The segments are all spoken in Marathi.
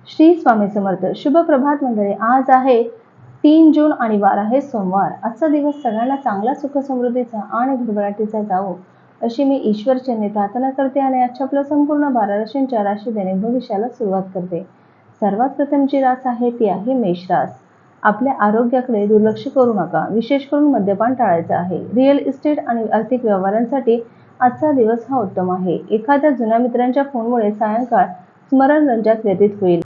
श्री स्वामी समर्थ. शुभ प्रभात मंडळी. आज आहे 3 जून आणि वार आहे सोमवार. आजचा दिवस सगळ्यांना चांगला, सुख, समृद्धीचा आणि भरभराटीचा जावो अशी मी ईश्वरचरणी प्रार्थना करते आणि आजच्या आपल्या संपूर्ण 12 राशींच्या राशी दैनिक भविष्याला सुरुवात करते. सर्वात प्रथम जी रास आहे ती आहे मेष रास. आपल्या आरोग्याकडे दुर्लक्ष करू नका. विशेष करून मद्यपान टाळायचं आहे. रिअल इस्टेट आणि आर्थिक व्यवहारांसाठी आजचा दिवस हा उत्तम आहे. एखाद्या जुन्या मित्रांच्या फोनमुळे सायंकाळ स्मरणरंजक व्यतीत होईल.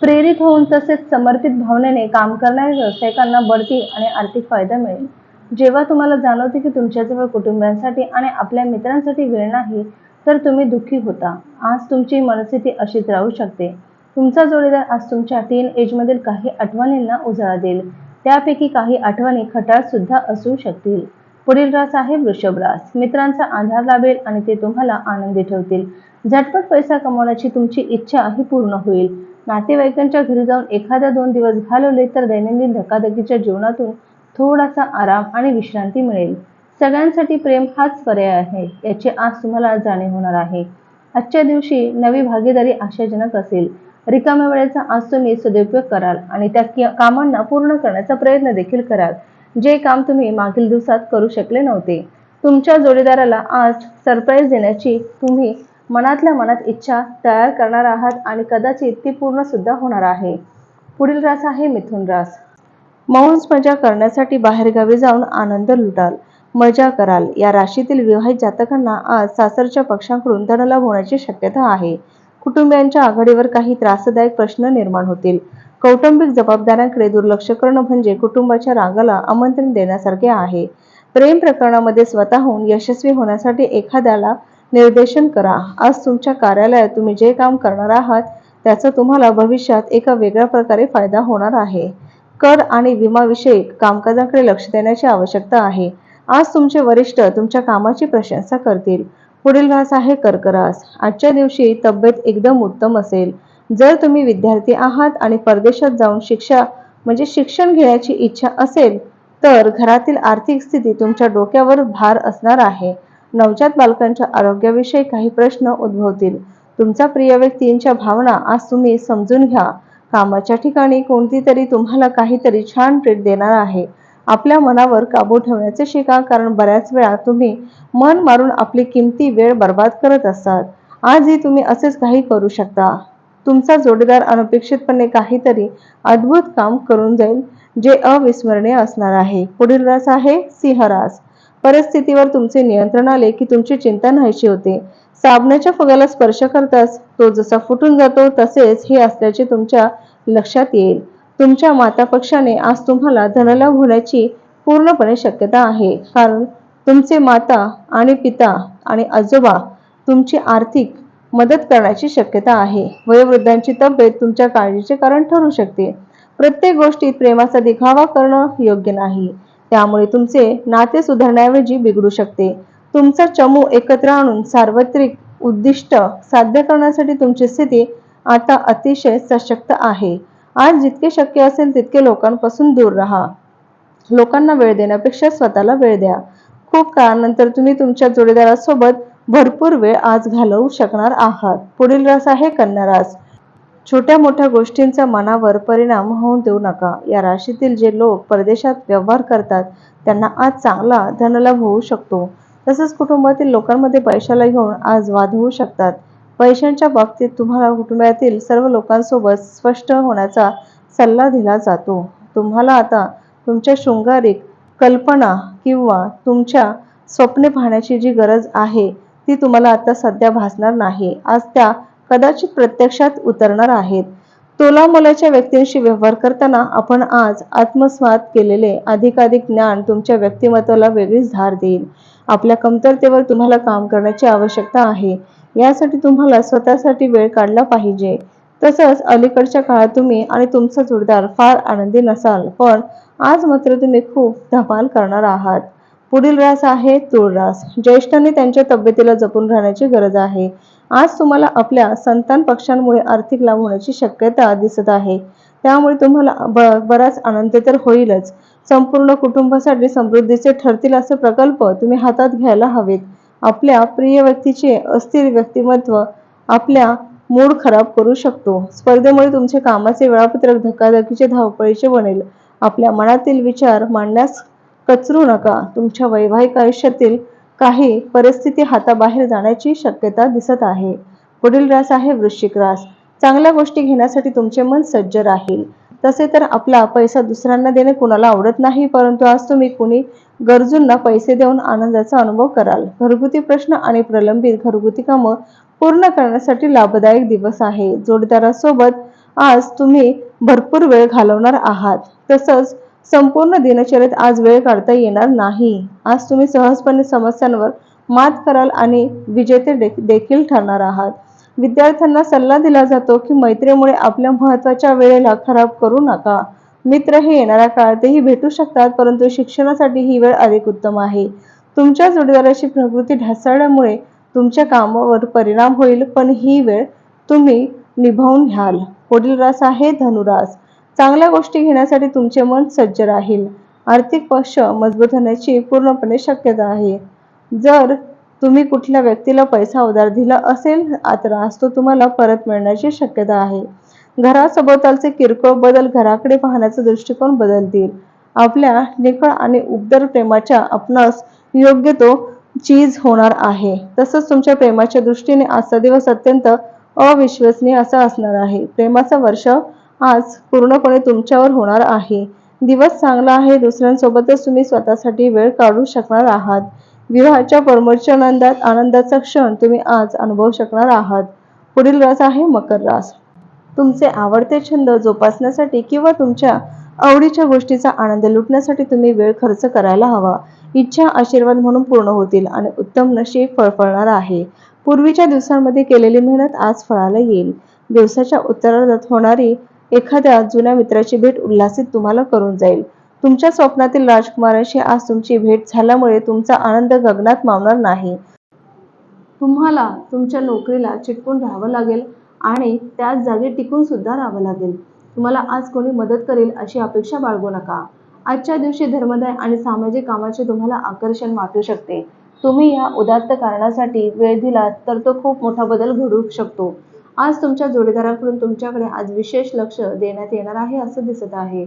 प्रेरित होऊन तसेच समर्पित भावनेने काम करणाऱ्या व्यावसायिकांना बढती आणि आर्थिक फायदा मिळेल. जेव्हा तुम्हाला जाणवते की तुमच्याजवळ कुटुंबियांसाठी आणि आपल्या मित्रांसाठी वेळ नाही, तर तुम्ही दुःखी होता. आज तुमची मनस्थिती अशीच राहू शकते. तुमचा जोडीदार आज तुमच्या टीन एजमधील काही आठवणींना उजाळा देईल. त्यापैकी काही आठवणी खटाळ सुद्धा असू शकतील. पुढील रास आहे वृषभ रास. मित्रांचा आधार लाभेल आणि ते तुम्हाला आनंदी ठेवतील. झटपट पैसा कमवण्याची तुमची इच्छा ही पूर्ण होईल. नातेवाईकांच्या घरी जाऊन एखादा 2 दिवस घालवले तर दैनंदिन धकाधकीच्या जीवनातून थोडासा आराम आणि विश्रांती मिळेल. सगळ्यांसाठी प्रेम हाच पर्याय आहे याची आज तुम्हाला जाणीव होणार आहे. आजच्या दिवशी नवी भागीदारी आशाजनक असेल. रिकाम्या वेळेचा आज तुम्ही सदुपयोग कराल आणि त्या कामांना पूर्ण करण्याचा प्रयत्न देखील कराल, जे काम तुम्ही मागील दिवसात करू शकले नव्हते. तुमच्या जोडीदाराला आज सरप्राईज देण्याची तुम्ही मनातल्या मनात इच्छा तयार करणार आहात आणि कदाचित ती पूर्ण सुद्धा होणार आहे. पुढील रास आहे मिथुन रास. मौज मजा करण्यासाठी बाहेरगावी जाऊन आनंद लुटाल, मजा कराल. या राशीतील विवाहित जातकांना आज सासरच्या पक्षांकडून धनलाभ होण्याची शक्यता आहे. कुटुंबियांच्या आघाडीवर काही त्रासदायक प्रश्न निर्माण होतील. कौटुंबिक जबाबदाऱ्यांकडे दुर्लक्ष करणं म्हणजे कुटुंबाच्या रागाला आमंत्रण देण्यासारखे आहे. प्रेम प्रकरणामध्ये स्वतःहून यशस्वी होण्यासाठी एखाद्याला निर्देशन करा. आज तुमच्या कार्यालयात तुम्ही जे काम करणार आहात त्याचा तुम्हाला भविष्यात एका वेगळ्या प्रकारे फायदा होणार आहे. कर आणि विमाविषयक कामकाजाकडे लक्ष देण्याची आवश्यकता आहे. आज तुमचे वरिष्ठ तुमच्या कामाची प्रशंसा करतील. पुढील रास आहे कर्क रास. आजच्या दिवशी तब्येत एकदम उत्तम असेल. जर तुम्ही विद्यार्थी आहात आणि परदेशात जाऊन शिक्षण घेण्याची इच्छा असेल तर घरातील आर्थिक स्थिती तुमच्या डोक्यावर भार असणार आहे. नवजात बालकांच्या आरोग्याविषयी काही प्रश्न उद्भवतील. तुमचा प्रिय व्यक्तींच्या भावना आज तुम्ही समजून घ्या. कामाच्या ठिकाणी कोणतीतरी तुम्हाला काहीतरी छान ट्रीट देणार आहे. आपल्या मनावर काबू ठेवण्याचे शिका, कारण बऱ्याच वेळा तुम्ही मन मारून आपली किमती वेळ बर्बाद करत असतात. आजही तुम्ही असेच काही करू शकता. तुमचा जोडीदार अनपेक्षितपणे काहीतरी अद्भुत काम करून जाईल, जे अविस्मरणीय असणार आहे. पुढील रास आहे सिंह रास. परिस्थितीवर तुमचे नियंत्रण आले की तुमची चिंता नाहीशी होते. साबणाच्या फुग्याला स्पर्श करताच तो जसा फुटून जातो तसेच हे असल्याचे तुमच्या लक्षात येईल. तुमच्या मातापक्षाने आज तुम्हाला धनलाभ होण्याची पूर्णपणे शक्यता आहे, कारण तुमचे माता आणि पिता आणि आजोबा तुमची आर्थिक मदत करण्याची शक्यता आहे. वयोवृद्धांची तब्येत तुमच्या काळजीचे कारण ठरू शकते. प्रत्येक गोष्टीत प्रेमाचा दिखावा करणं योग्य नाही, त्यामुळे तुमचे नाते सुधारण्याऐवजी बिघडू शकते. तुमचा चमू एकत्र आणून सार्वत्रिक उद्दिष्ट साध्य करण्यासाठी तुमची स्थिती आता अतिशय सशक्त आहे. आज जितके शक्य असेल तितके लोकांपासून दूर राहा. लोकांना वेळ देण्यापेक्षा स्वतःला वेळ द्या. खूप काळानंतर तुम्ही तुमच्या जोडीदारासोबत भरपूर वेळ आज घालवू शकणार आहात. पुढील रास आहे कन्या रास. छोट्या मोठ्या गोष्टींचा मनावर परिणाम होऊ देऊ नका. या राशीतील जे लोक परदेशात व्यवहार करतात त्यांना आज चांगला धनलाभ होऊ शकतो. तसंच कुटुंबातील लोकांमध्ये पैशाला घेऊन आज वाद होऊ शकतात. पैशांच्या बाबतीत तुम्हाला कुटुंबातील सर्व लोकांसोबत स्पष्ट होण्याचा सल्ला दिला जातो. तुम्हाला आता तुमच्या शृंगारिक कल्पना किंवा तुमच्या स्वप्ने पाहण्याची जी गरज आहे ती तुम्हाला आता सध्या भासणार नाही. आज त्या कदाचित प्रत्यक्षात उतरणार आहेत. तोलामोलाच्या व्यक्तींशी व्यवहार करताना आपण आज आत्मसात केलेले अधिकाधिक ज्ञान तुमच्या व्यक्तिमत्वाला वेगळीच धार देईल. आपल्या कमतरतेवर तुम्हाला काम करण्याची आवश्यकता आहे. यासाठी तुम्हाला स्वतःसाठी वेळ काढला पाहिजे. तसंच अलीकडच्या काळात तुम्ही आणि तुमचा जोडीदार फार आनंदी नसाल, पण आज मात्र तुम्ही खूप धमाल करणार आहात. पुढील रास आहे तुळ रास. ज्येष्ठांनी त्यांच्या तब्येतीला जपून राहण्याची गरज आहे. आज तुम्हाला आपल्या संतान पक्षांमुळे आर्थिक लाभ होण्याची शक्यता दिसत आहे, त्यामुळे तुम्हाला बराच आनंद तर होईलच. संपूर्ण कुटुंबासाठी समृद्धीचे ठरतील असे प्रकल्प तुम्ही हातात घ्यायला हवेत. आपल्या प्रिय व्यक्तीचे अस्थिर व्यक्तिमत्व आपल्या मूड खराब करू शकतो. स्पर्धेमुळे तुमचे कामाचे वेळापत्रक धकाधकीचे धावपळीचे बनेल. आपल्या मनातील विचार मांडण्यास कचरू नका. तुमच्या वैवाहिक आयुष्यातील काही परिस्थिती हाताबाहेर जाण्याची शक्यता दिसत आहे. पुढील रास आहे वृश्चिक रास. चांगल्या गोष्टी घेण्यासाठी तुमचे मन सज्ज राहील. तसे तर आपला पैसा दुसऱ्यांना देणे कुणाला आवडत नाही, परंतु आज तुम्ही कुणी गरजूंना पैसे देऊन आनंदाचा अनुभव कराल. घरगुती प्रश्न आणि प्रलंबित घरगुती कामं पूर्ण करण्यासाठी लाभदायक दिवस आहे. जोडीदारासोबत आज तुम्ही भरपूर वेळ घालवणार आहात. तसंच संपूर्ण दिनचर्येत आज वेळ काढता येणार नाही. आज तुम्ही सहजपणे समस्यांवर मात कराल आणि विजेते देखील ठरणार आहात. विद्यार्थ्यांना सल्ला दिला जातो की मैत्रीमुळे आपल्या महत्त्वाच्या वेळेला खराब करू नका. मित्र हे येणाऱ्या काळातही भेटू शकतात, परंतु शिक्षणासाठी ही वेळ अधिक उत्तम आहे. तुमच्या जोडीदाराची प्रकृती ढासळल्यामुळे तुमच्या कामावर परिणाम होईल, पण ही वेळ तुम्ही निभावून घ्याल. पुढील रास आहे धनुरास. चांगल्या गोष्टी घेण्यासाठी तुमचे मन सज्ज राहील. आर्थिक पक्ष मजबूत होण्याची पूर्णपणे शक्यता आहे. जर तुम्ही कुठल्या व्यक्तीला पैसा उधार दिला असेल तर आज तो तुम्हाला परत मिळण्याची शक्यता आहे. घरासभोवतालचे किरकोळ बदल घराकडे पाहण्याचा दृष्टिकोन बदलतील. आपल्या निखळ आणि उबदार प्रेमाच्या आपणास योग्य तो चीज होणार आहे. तसंच तुमच्या प्रेमाच्या दृष्टीने आजचा दिवस अत्यंत अविश्वसनीय असा असणार आहे. प्रेमाचा वर्षाव आज पूर्णपणे तुमच्यावर होणार आहे. दिवस चांगला आहे. दुसऱ्यांसोबतच तुम्ही स्वतःसाठी वेळ काढू शकणार आहात. विवाहाच्या परमोच्च आनंदाचा क्षण तुम्ही आज अनुभवू शकणार आहात. पुढील रास आहे मकर रास. तुमचे आवडते छंद जोपासण्यासाठी किंवा तुमच्या आवडीच्या गोष्टीचा आनंद लुटण्यासाठी तुम्ही वेळ खर्च करायला हवा. इच्छा आशीर्वाद म्हणून पूर्ण होतील आणि उत्तम नशीब फळफळणार आहे. पूर्वीच्या दिवसांमध्ये केलेली मेहनत आज फळाला येईल. दिवसाच्या उत्तरार्धात होणारी एखाद्या जुन्या मित्राची भेट उल्हासित तुम्हाला करून जाईल. तुमच्या स्वप्नातील राजकुमाराशी आज तुमची भेट झाल्यामुळे तुमचा आनंद गगनात मावणार नाही. तुम्हाला तुमच्या नोकरीला चिटकून राहावं लागेल आणि त्याच जागी टिकून सुद्धा राहावं लागेल. तुम्हाला आज कोणी मदत करेल अशी अपेक्षा बाळगू नका. आजच्या दिवशी धर्मदाय आणि सामाजिक कामाचे तुम्हाला आकर्षण वाटू शकते. तुम्ही या उदात्त कारणासाठी वेळ दिलात तर तो खूप मोठा बदल घडू शकतो. आज तुमच्या जोडीदाराकडून तुमच्याकडे आज विशेष लक्ष देण्यात येणार आहे असं दिसत आहे.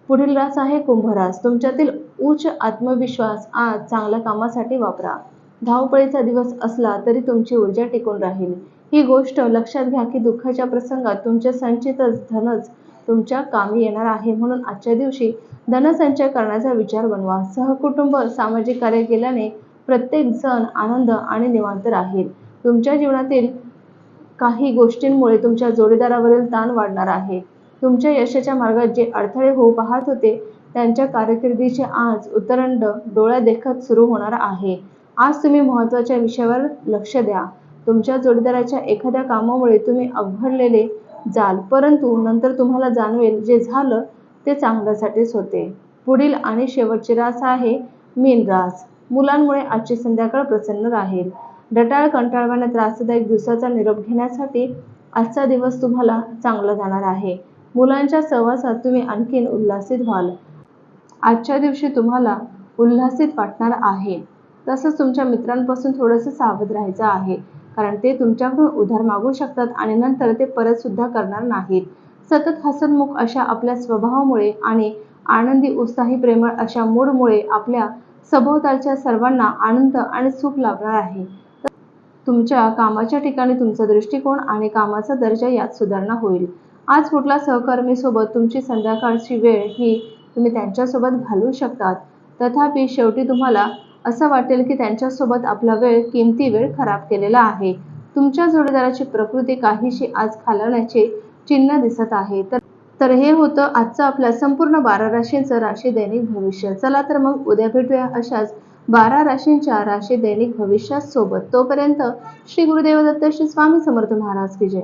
पुढील रास आहे कुंभ रास. तुमच्यातील उच्च आत्मविश्वास आज चांगल्या कामासाठी वापरा. धावपळीचा दिवस असला तरी तुमची ऊर्जा टिकून राहील. ही गोष्ट लक्षात घ्या की दुःखाच्या प्रसंगात तुमचे संचित धनच तुमच्या कामी येणार आहे. म्हणून आजच्या दिवशी धनसंचय करण्याचा विचार बनवा. सहकुटुंब सामाजिक कार्य केल्याने प्रत्येक जण आनंद आणि निवांत राहील. तुमच्या जीवनातील काही गोष्टींमुळे तुमच्या जोडीदारावरील ताण वाढणार आहे. तुमच्या यशाच्या मार्गात जे अडथळे होऊ पाहत होते त्यांच्या कारकिर्दीचे आज उतरंड डोळ्यादेखत सुरू होणार आहे. आज तुम्ही महत्त्वाच्या विषयावर लक्ष द्या. तुमच्या जोडीदाराच्या एखाद्या कामामुळे तुम्ही अवघडलेले जाल, परंतु नंतर तुम्हाला जाणवेल जे झालं ते चांगल्यासाठीच होते. पुढील आणि शेवटची रास आहे मीन रास. मुलांमुळे आजची संध्याकाळ प्रसन्न राहील. रटाळ कंटाळवाण्या त्रासदायक दिवसाचा निरोप घेण्यासाठी आजचा दिवस तुम्हाला चांगला जाणार आहे. मुलांच्या सहवासात तुम्ही आणखीन उल्हासित व्हाल. आजच्या दिवशी तुम्हाला उल्हासित वाटणार आहे. तसंच तुमच्या मित्रांपासून थोडंसं सावध राहायचं आहे, कारण ते तुमच्याकडून उधार मागू शकतात आणि नंतर ते परत सुद्धा करणार नाहीत. सतत हसतमुख अशा आपल्या स्वभावामुळे आणि आनंदी उत्साही प्रेमळ अशा मूडमुळे आपल्या सभोवतालच्या सर्वांना आनंद आणि सुख लाभणार आहे. तुमच्या कामाच्या ठिकाणी तुमचा दृष्टिकोन आणि कामाचा दर्जा यात सुधारणा होईल. आज कुठला सहकर्मीसोबत तुमची संध्याकाळची वेळ ही तुम्ही त्यांच्यासोबत घालवू शकतात. तथापि शेवटी तुम्हाला असं वाटेल की त्यांच्यासोबत आपला किमती वेळ खराब केलेला आहे. तुमच्या जोडीदाराची प्रकृती काहीशी आज खालावण्याचे चिन्ह दिसत आहे. तर हे होतं आजचं आपल्या संपूर्ण 12 राशींचं राशी दैनिक भविष्य. चला तर मग उद्या भेटूया अशाच 12 राशींच्या राशी दैनिक भविष्यासोबत. तोपर्यंत श्री गुरुदेव दत्त, श्री स्वामी समर्थ महाराज की जय.